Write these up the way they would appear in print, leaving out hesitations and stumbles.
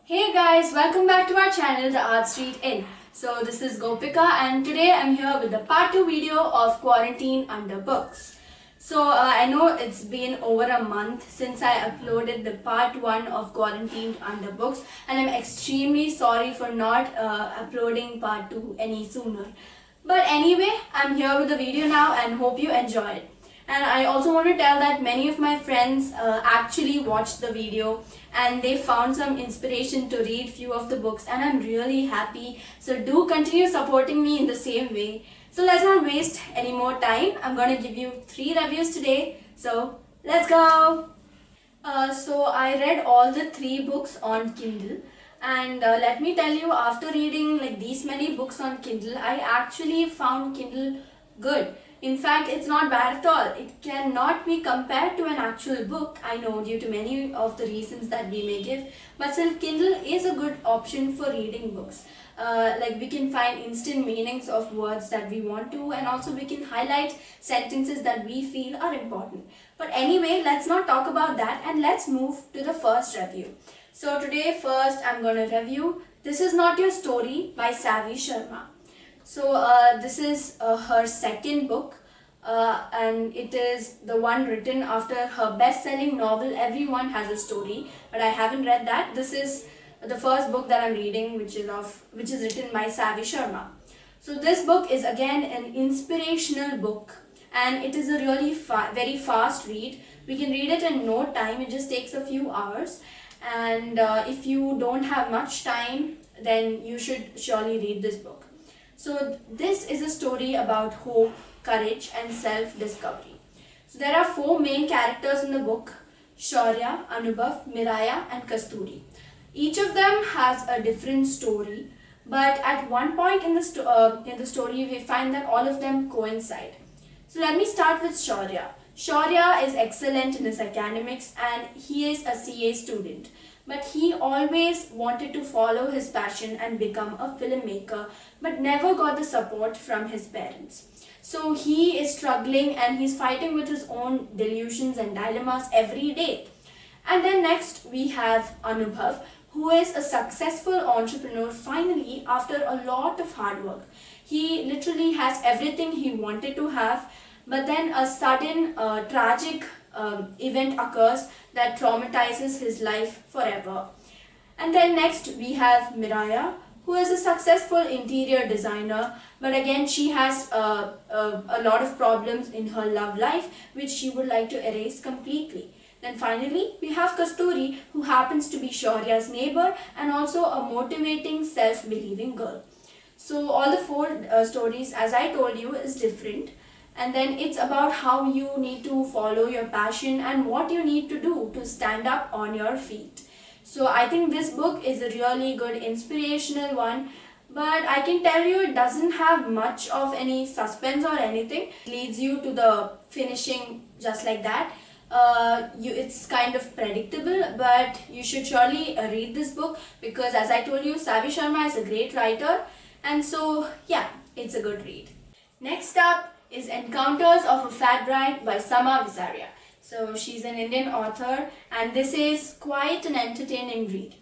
Hey guys, welcome back to our channel, the Artstreat Inn. So this is Gopika and today I'm here with the part 2 video of Quarantine Under Books. I know it's been over a month since I uploaded the part 1 of Quarantine Under Books, and I'm extremely sorry for not uploading part 2 any sooner. But anyway, I'm here with the video now and hope you enjoy it. And I also want to tell that many of my friends actually watched the video and they found some inspiration to read few of the books, and I'm really happy. So do continue supporting me in the same way. So let's not waste any more time. I'm going to give you 3 reviews today. So let's go. I read all the 3 books on Kindle. And let me tell you, after reading like these many books on Kindle, I actually found Kindle good. In fact, it's not bad at all. It cannot be compared to an actual book, I know, due to many of the reasons that we may give. But still, Kindle is a good option for reading books. Like we can find instant meanings of words that we want to, and also we can highlight sentences that we feel are important. But anyway, let's not talk about that and let's move to the first review. So today first I'm going to review This Is Not Your Story by Savi Sharma. This is her second book, and it is the one written after her best-selling novel Everyone Has a Story, but I haven't read that. This is the first book that I'm reading, which is written by Savi Sharma. So this book is again an inspirational book, and it is a really very fast read. We can read it in no time. It just takes a few hours, and if you don't have much time, then you should surely read this book. So this is a story about hope, courage and self-discovery. So there are 4 main characters in the book: Shaurya, Anubhav, Miraya and Kasturi. Each of them has a different story, but at one point in the story we find that all of them coincide. So let me start with Shaurya. Shaurya is excellent in his academics and he is a CA student. But he always wanted to follow his passion and become a filmmaker, but never got the support from his parents. So he is struggling and he's fighting with his own delusions and dilemmas every day. And then next we have Anubhav, who is a successful entrepreneur finally after a lot of hard work. He literally has everything he wanted to have, but then a sudden tragic event occurs that traumatizes his life forever. And then next we have Miraya, who is a successful interior designer, but again she has a lot of problems in her love life which she would like to erase completely. Then finally we have Kasturi, who happens to be Shaurya's neighbor and also a motivating, self-believing girl. So all the 4 stories, as I told you, is different. And then it's about how you need to follow your passion and what you need to do to stand up on your feet. So I think this book is a really good inspirational one, but I can tell you it doesn't have much of any suspense or anything. It leads you to the finishing just like that. It's kind of predictable, but you should surely read this book because, as I told you, Savi Sharma is a great writer, and so yeah, it's a good read. Next up is Encounters of a Fat Bride by Samah Visaria. So she's an Indian author and this is quite an entertaining read.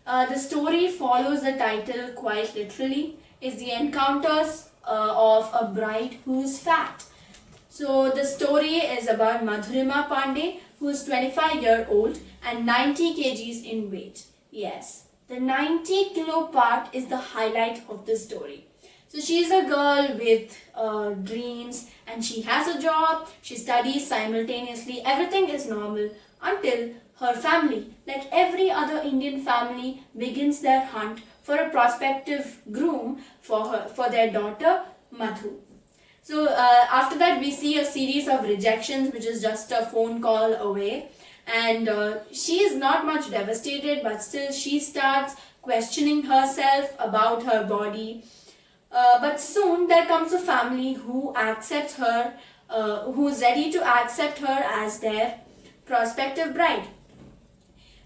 The story follows the title quite literally, is the encounters of a bride who is fat. So the story is about Madhurima Pandey, who is 25-year-old and 90 kgs in weight. Yes, the 90 kilo part is the highlight of the story. So she's a girl with dreams and she has a job, she studies simultaneously, everything is normal until her family, like every other Indian family, begins their hunt for a prospective groom for their daughter Madhu. So after that we see a series of rejections, which is just a phone call away, and she is not much devastated, but still she starts questioning herself about her body. But soon there comes a family who accepts her, who is ready to accept her as their prospective bride.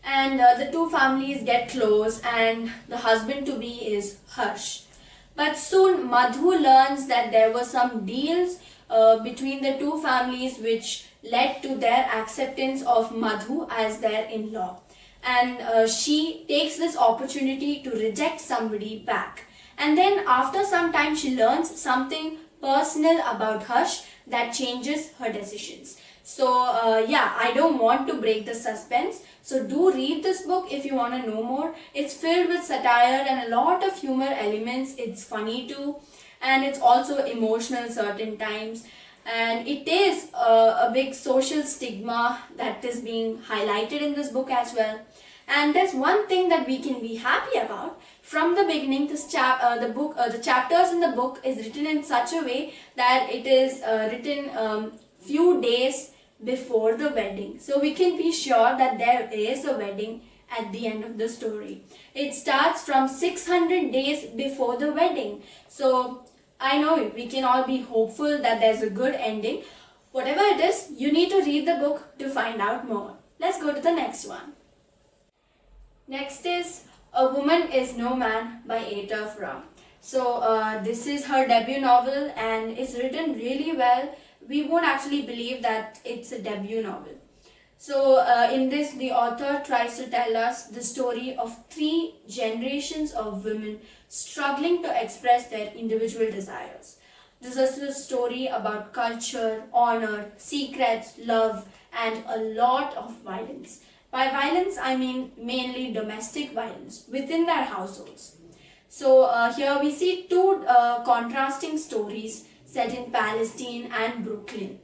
And the 2 families get close and the husband-to-be is Harsh. But soon Madhu learns that there were some deals between the 2 families which led to their acceptance of Madhu as their in-law. and she takes this opportunity to reject somebody back. And then after some time she learns something personal about Harsh that changes her decisions. So yeah, I don't want to break the suspense. So do read this book if you want to know more. It's filled with satire and a lot of humor elements. It's funny too, and it's also emotional certain times. And it is a big social stigma that is being highlighted in this book as well. And there's one thing that we can be happy about. From the beginning, the chapters in the book is written in such a way that it is written few days before the wedding. So we can be sure that there is a wedding at the end of the story. It starts from 600 days before the wedding. So I know we can all be hopeful that there's a good ending. Whatever it is, you need to read the book to find out more. Let's go to the next one. Next is A Woman Is No Man by Etaf Rum. So this is her debut novel and it's written really well. We won't actually believe that it's a debut novel. So in this, the author tries to tell us the story of 3 generations of women struggling to express their individual desires. This is a story about culture, honor, secrets, love, and a lot of violence. By violence, I mean mainly domestic violence within their households. So here we see 2 contrasting stories set in Palestine and Brooklyn.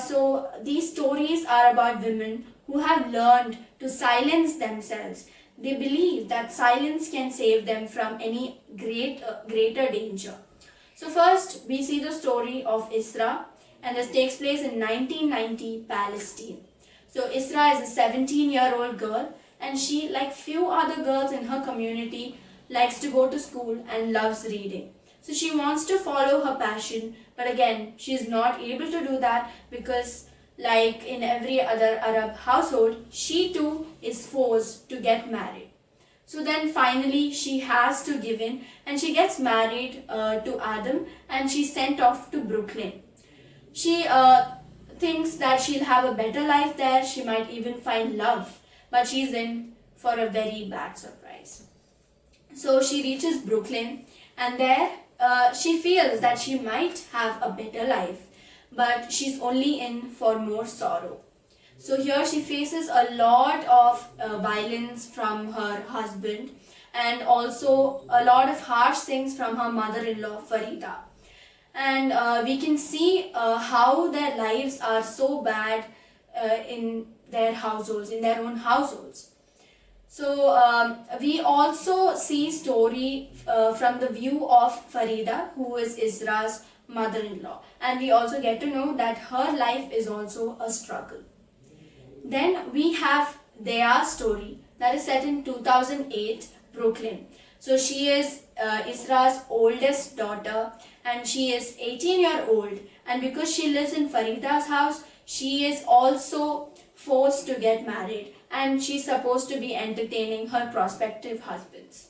So these stories are about women who have learned to silence themselves. They believe that silence can save them from any greater danger. So first we see the story of Isra, and this takes place in 1990 Palestine. So Isra is a 17-year-old girl, and she, like few other girls in her community, likes to go to school and loves reading. So she wants to follow her passion, but again, she is not able to do that because, like in every other Arab household, she too is forced to get married. So then finally she has to give in and she gets married to Adam, and she's sent off to Brooklyn. She thinks that she'll have a better life there, she might even find love, but she's in for a very bad surprise. So she reaches Brooklyn, and there she feels that she might have a better life, but she's only in for more sorrow. So here she faces a lot of violence from her husband, and also a lot of harsh things from her mother-in-law Farida. And we can see how their lives are so bad in their households, in their own households. So we also see story from the view of Farida, who is Isra's mother-in-law, and we also get to know that her life is also a struggle. Then we have their story that is set in 2008 Brooklyn. So she is Isra's oldest daughter, and she is 18-year-old, and because she lives in Farida's house, she is also forced to get married, and she's supposed to be entertaining her prospective husbands.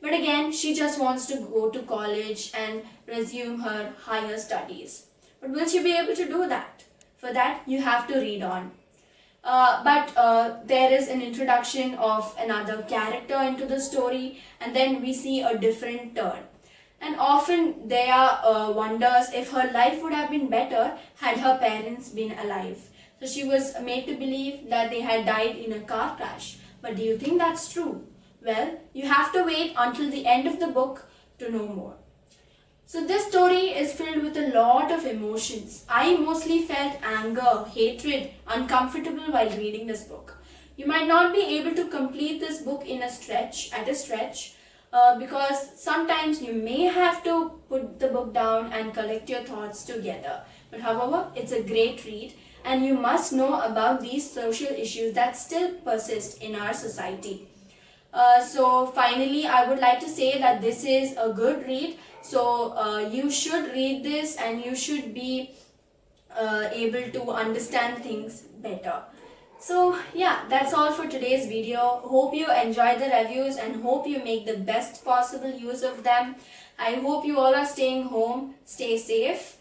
But again, she just wants to go to college and resume her higher studies. But will she be able to do that? For that, you have to read on. But there is an introduction of another character into the story, and then we see a different turn. And often there wonders if her life would have been better had her parents been alive. So she was made to believe that they had died in a car crash. But do you think that's true? Well, you have to wait until the end of the book to know more. So this story is filled with a lot of emotions. I mostly felt anger, hatred, uncomfortable while reading this book. You might not be able to complete this book in a stretch, because sometimes you may have to put the book down and collect your thoughts together. But however, it's a great read, and you must know about these social issues that still persist in our society. So finally, I would like to say that this is a good read. So you should read this, and you should be able to understand things better. So yeah, that's all for today's video. Hope you enjoyed the reviews and hope you make the best possible use of them. I hope you all are staying home, stay safe.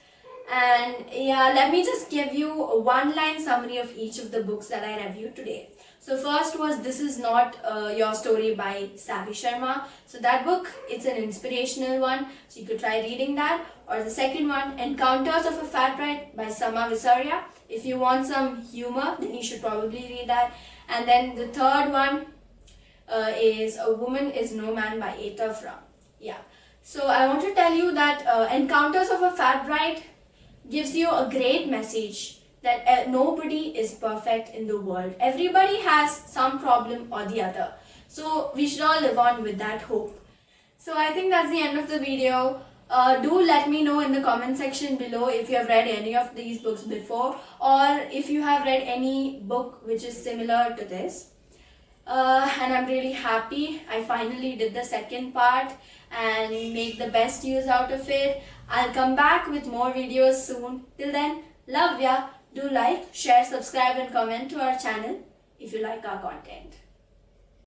And yeah, let me just give you a one-line summary of each of the books that I reviewed today. So first was This Is Not Your Story by Savi Sharma. So that book, it's an inspirational one, so you could try reading that. Or the second one, Encounters of a Fat Bride by Samah Visaria. If you want some humor, then you should probably read that. And then the third one is A Woman Is No Man by Etaf Rum. Yeah. So I want to tell you that Encounters of a Fat Bride gives you a great message that nobody is perfect in the world. Everybody has some problem or the other. So we should all live on with that hope. So I think that's the end of the video. Do let me know in the comment section below if you have read any of these books before, or if you have read any book which is similar to this. And I'm really happy I finally did the second part and make the best use out of it. I'll come back with more videos soon. Till then, love ya. Do like, share, subscribe and comment to our channel if you like our content.